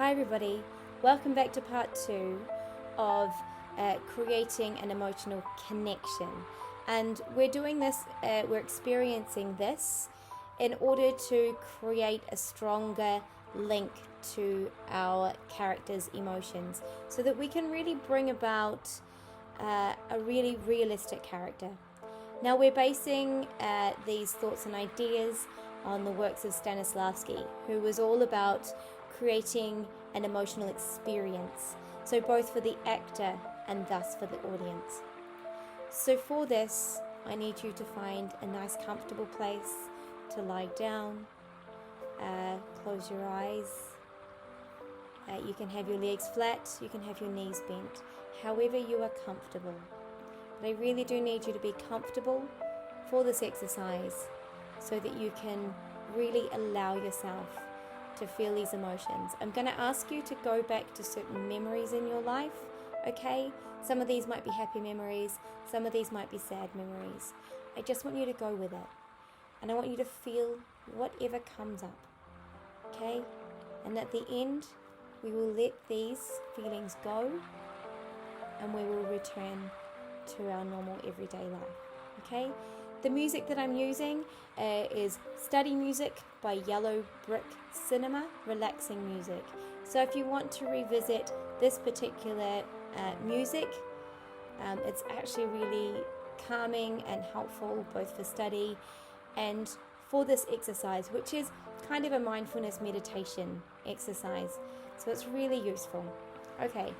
Hi everybody, welcome back to part 2 of creating an emotional connection. And we're doing this, we're experiencing this in order to create a stronger link to our character's emotions so that we can really bring about a really realistic character. Now we're basing these thoughts and ideas on the works of Stanislavsky, who was all about creating an emotional experience, so both for the actor and thus for the audience. So for this, I need you to find a nice comfortable place to lie down, close your eyes. You can have your legs flat, you can have your knees bent, however you are comfortable. But I really do need you to be comfortable for this exercise so that you can really allow yourself to feel these emotions. I'm going to ask you to go back to certain memories in your life, okay? Some of these might be happy memories, some of these might be sad memories. I just want you to go with it. And I want you to feel whatever comes up, okay? And at the end, we will let these feelings go and we will return to our normal everyday life, okay? The music that I'm using is study music by Yellow Brick Cinema, relaxing music. So if you want to revisit this particular music, it's actually really calming and helpful both for study and for this exercise, which is kind of a mindfulness meditation exercise. So it's really useful. Okay.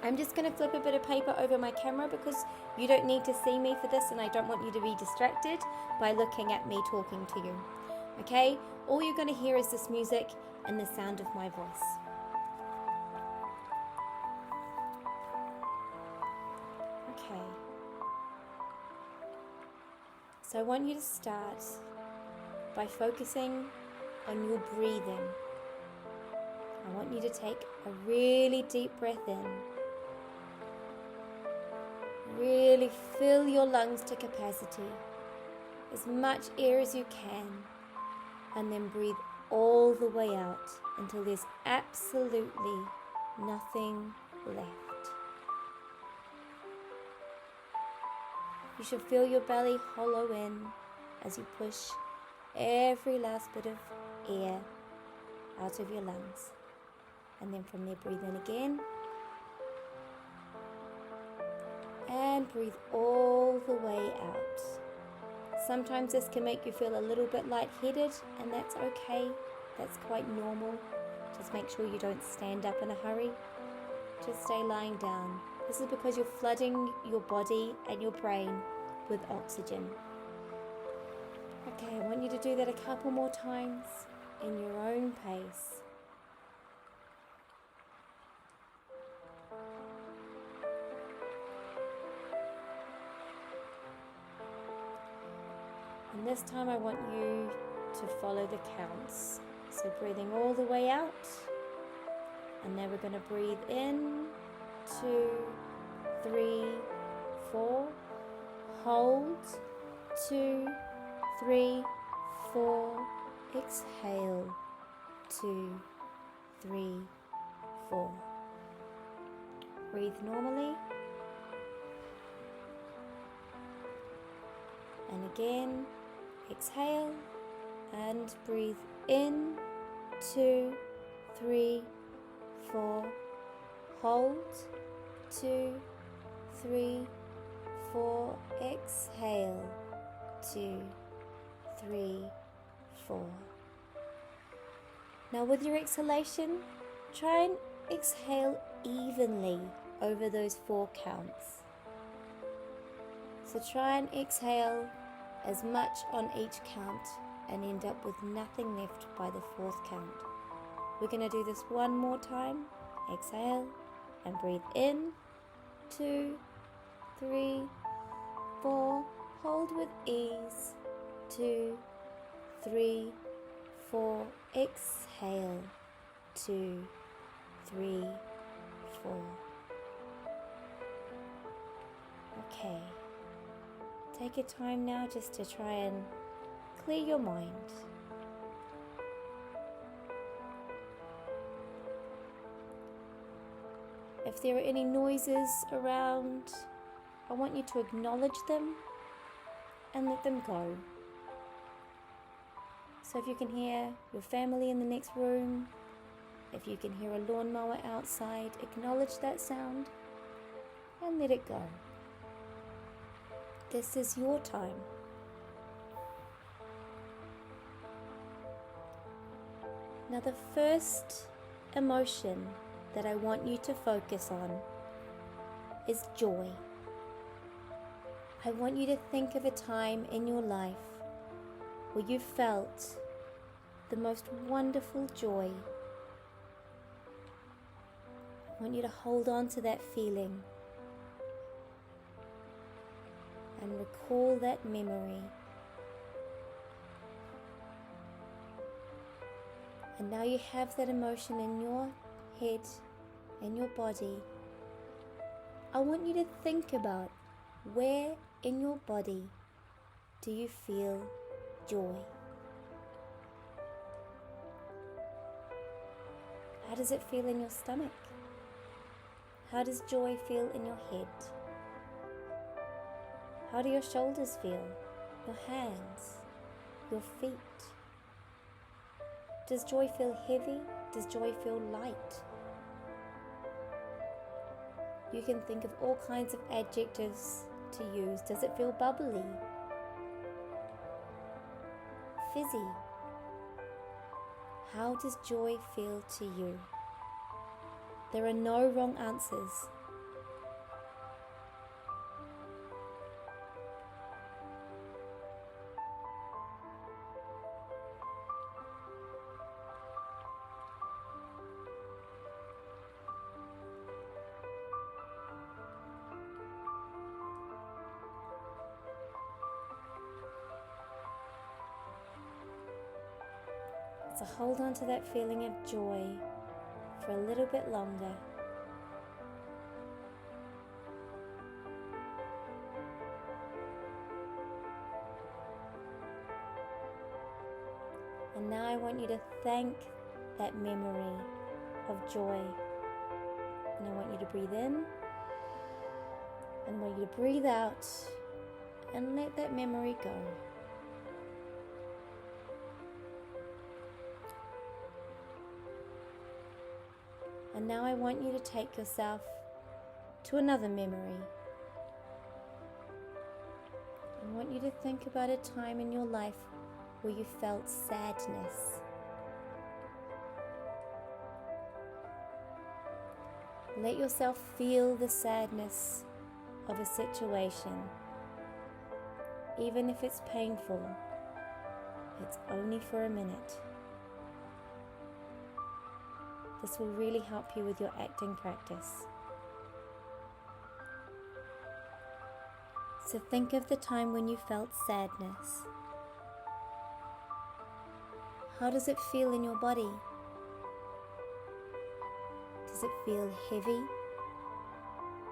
I'm just going to flip a bit of paper over my camera because you don't need to see me for this and I don't want you to be distracted by looking at me talking to you. Okay? All you're going to hear is this music and the sound of my voice. Okay. So I want you to start by focusing on your breathing. I want you to take a really deep breath in. Really fill your lungs to capacity, as much air as you can, and then breathe all the way out until there's absolutely nothing left. You should feel your belly hollow in as you push every last bit of air out of your lungs. And then from there, breathe in again. And breathe all the way out. Sometimes this can make you feel a little bit lightheaded, and that's okay. That's quite normal. Just make sure you don't stand up in a hurry. Just stay lying down. This is because you're flooding your body and your brain with oxygen. Okay, I want you to do that a couple more times in your own pace. And this time I want you to follow the counts. So breathing all the way out. And then we're going to breathe in, 2, 3, 4. Hold, 2, 3, 4. Exhale, 2, 3, 4. Breathe normally. And again. Exhale and breathe in, 2, 3, 4. Hold, 2, 3, 4. Exhale, 2, 3, 4. Now with your exhalation, try and exhale evenly over those 4 counts. So try and exhale as much on each count and end up with nothing left by the 4th count. We're going to do this one more time. Exhale and breathe in, 2, 3, 4. Hold with ease, 2, 3, 4. Exhale, 2, 3, 4. Okay. Take your time now just to try and clear your mind. If there are any noises around, I want you to acknowledge them and let them go. So if you can hear your family in the next room, if you can hear a lawnmower outside, acknowledge that sound and let it go. This is your time. Now the first emotion that I want you to focus on is joy. I want you to think of a time in your life where you felt the most wonderful joy. I want you to hold on to that feeling and recall that memory. And now you have that emotion in your head, in your body. I want you to think about where in your body do you feel joy? How does it feel in your stomach? How does joy feel in your head? How do your shoulders feel? Your hands? Your feet? Does joy feel heavy? Does joy feel light? You can think of all kinds of adjectives to use. Does it feel bubbly? Fizzy? How does joy feel to you? There are no wrong answers. So hold on to that feeling of joy for a little bit longer. And now I want you to thank that memory of joy. And I want you to breathe in, and I want you to breathe out, and let that memory go. And now I want you to take yourself to another memory. I want you to think about a time in your life where you felt sadness. Let yourself feel the sadness of a situation. Even if it's painful, it's only for a minute. This will really help you with your acting practice. So think of the time when you felt sadness. How does it feel in your body? Does it feel heavy?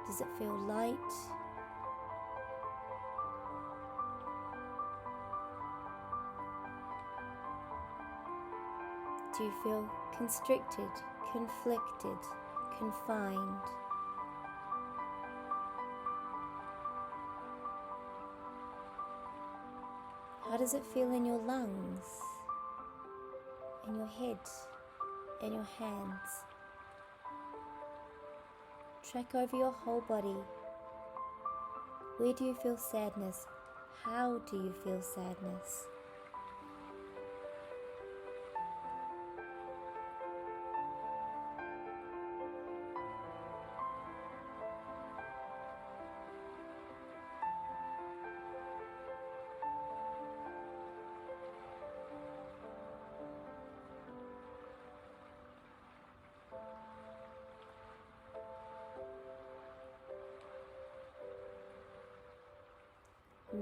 Does it feel light? Do you feel constricted, conflicted, confined? How does it feel in your lungs, in your head, in your hands? Track over your whole body. Where do you feel sadness? How do you feel sadness?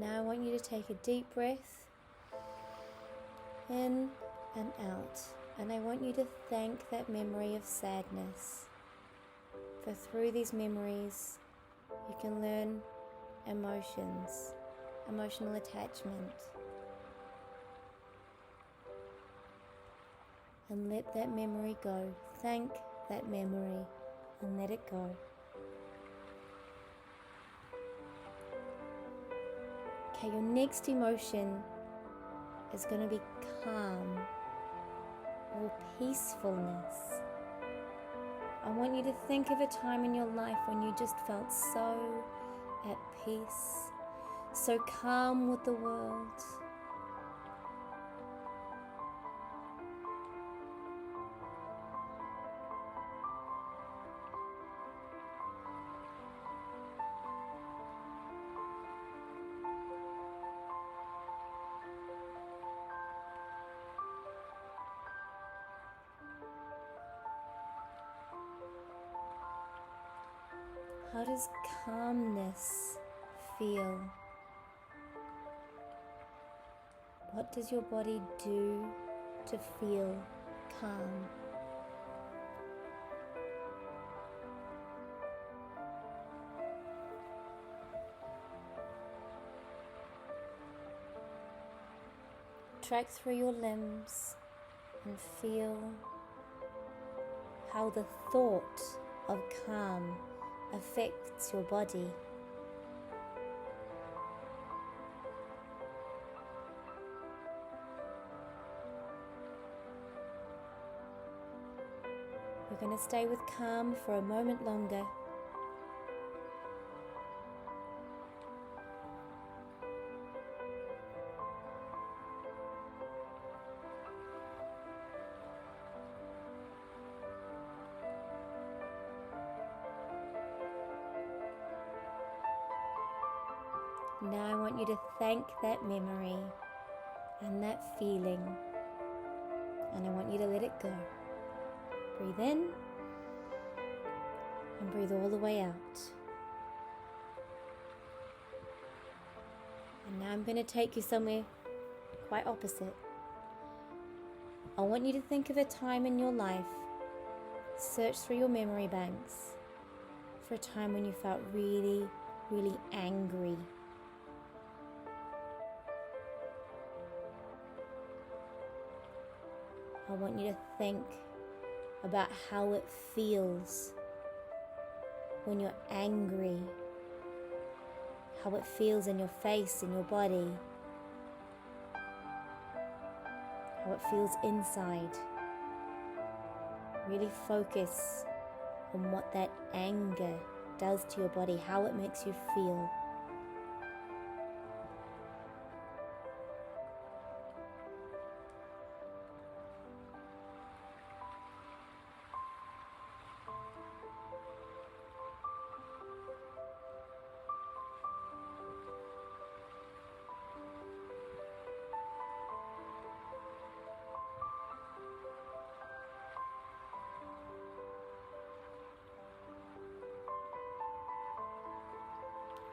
Now I want you to take a deep breath in and out, and I want you to thank that memory of sadness. For through these memories you can learn emotions, emotional attachment, and let that memory go. Thank that memory and let it go. Okay, your next emotion is going to be calm or peacefulness. I want you to think of a time in your life when you just felt so at peace, so calm with the world. How does calmness feel? What does your body do to feel calm? Track through your limbs and feel how the thought of calm affects your body. We're going to stay with calm for a moment longer. Now I want you to thank that memory and that feeling, and I want you to let it go. Breathe in and breathe all the way out. And now I'm going to take you somewhere quite opposite. I want you to think of a time in your life, search through your memory banks for a time when you felt really, really angry. I want you to think about how it feels when you're angry, how it feels in your face, in your body, how it feels inside. Really focus on what that anger does to your body, how it makes you feel.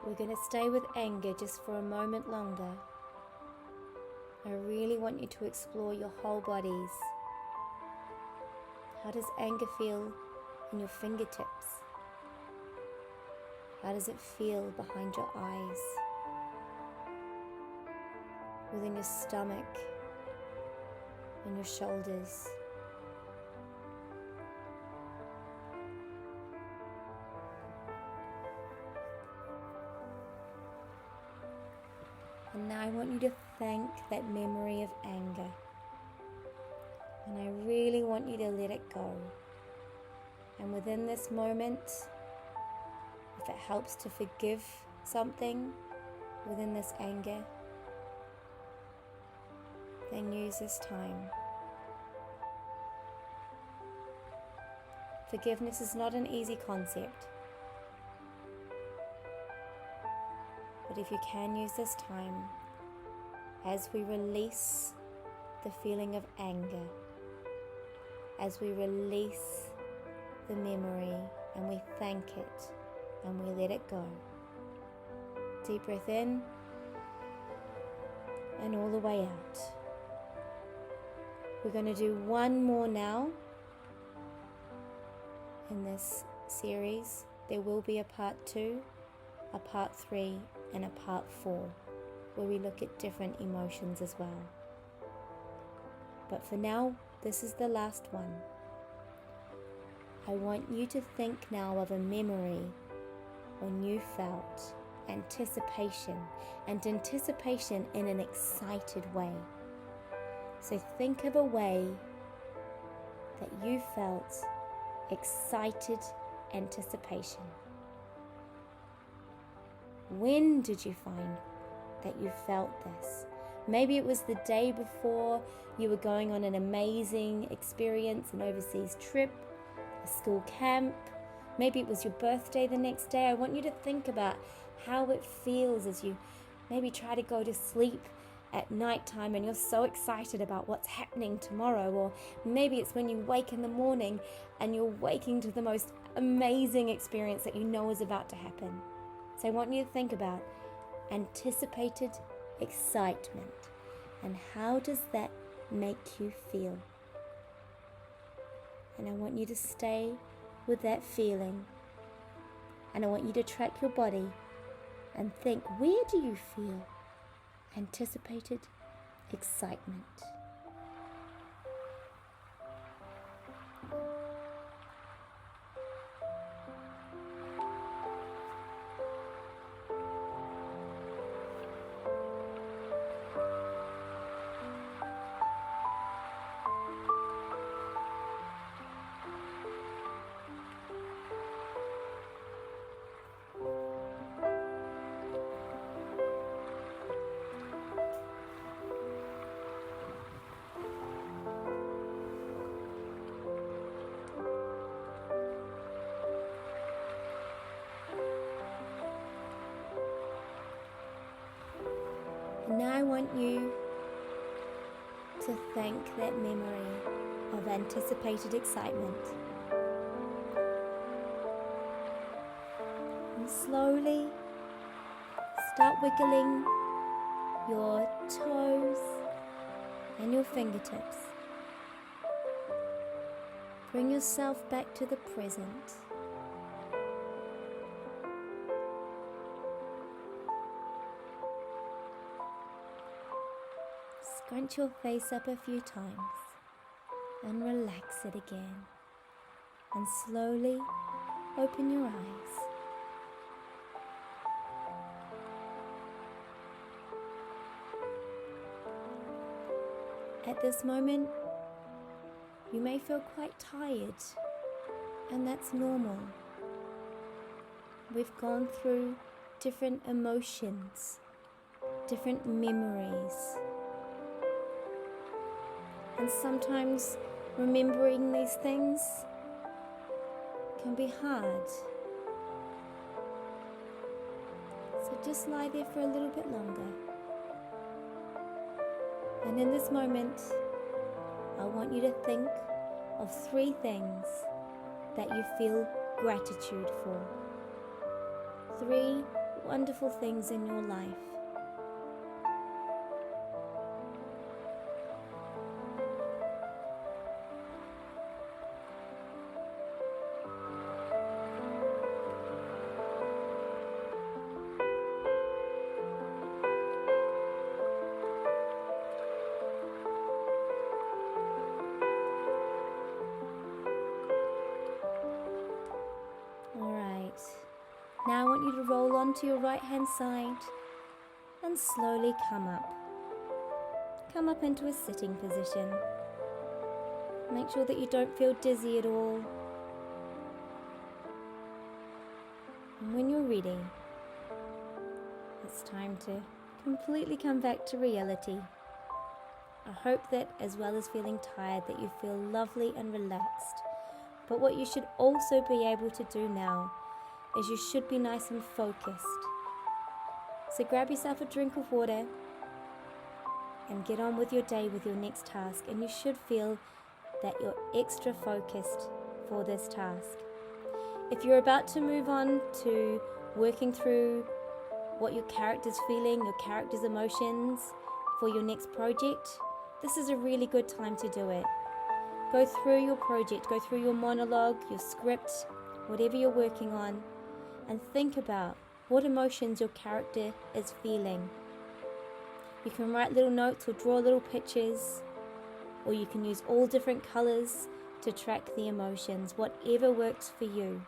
We're going to stay with anger just for a moment longer. I really want you to explore your whole bodies. How does anger feel in your fingertips? How does it feel behind your eyes? Within your stomach, in your shoulders? And now I want you to thank that memory of anger. And I really want you to let it go. And within this moment, if it helps to forgive something within this anger, then use this time. Forgiveness is not an easy concept. But if you can use this time, as we release the feeling of anger, as we release the memory and we thank it and we let it go. Deep breath in and all the way out. We're going to do one more now in this series. There will be a part 2, a part 3, and a part 4, where we look at different emotions as well. But for now, this is the last one. I want you to think now of a memory when you felt anticipation, and anticipation in an excited way. So think of a way that you felt excited anticipation. When did you find that you felt this? Maybe it was the day before you were going on an amazing experience, an overseas trip, a school camp. Maybe it was your birthday the next day. I want you to think about how it feels as you maybe try to go to sleep at nighttime and you're so excited about what's happening tomorrow. Or maybe it's when you wake in the morning and you're waking to the most amazing experience that you know is about to happen. So I want you to think about anticipated excitement and how does that make you feel? And I want you to stay with that feeling, and I want you to track your body and think, where do you feel anticipated excitement? Now I want you to thank that memory of anticipated excitement. And slowly start wiggling your toes and your fingertips. Bring yourself back to the present. Scrunch your face up a few times and relax it again. And slowly open your eyes. At this moment, you may feel quite tired, and that's normal. We've gone through different emotions, different memories. And sometimes remembering these things can be hard. So just lie there for a little bit longer. And in this moment, I want you to think of 3 things that you feel gratitude for. 3 wonderful things in your life. Now I want you to roll onto your right hand side and slowly come up. Come up into a sitting position. Make sure that you don't feel dizzy at all. And when you're ready, it's time to completely come back to reality. I hope that as well as feeling tired, that you feel lovely and relaxed. But what you should also be able to do now is you should be nice and focused. So grab yourself a drink of water and get on with your day, with your next task, and you should feel that you're extra focused for this task. If you're about to move on to working through what your character's feeling, your character's emotions for your next project, this is a really good time to do it. Go through your project, go through your monologue, your script, whatever you're working on, and think about what emotions your character is feeling. You can write little notes or draw little pictures, or you can use all different colors to track the emotions, whatever works for you.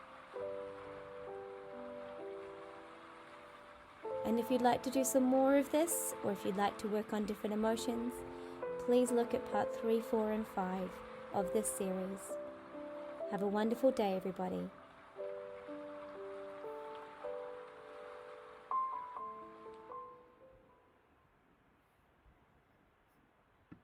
And if you'd like to do some more of this, or if you'd like to work on different emotions, please look at part 3, 4, and 5 of this series. Have a wonderful day, everybody.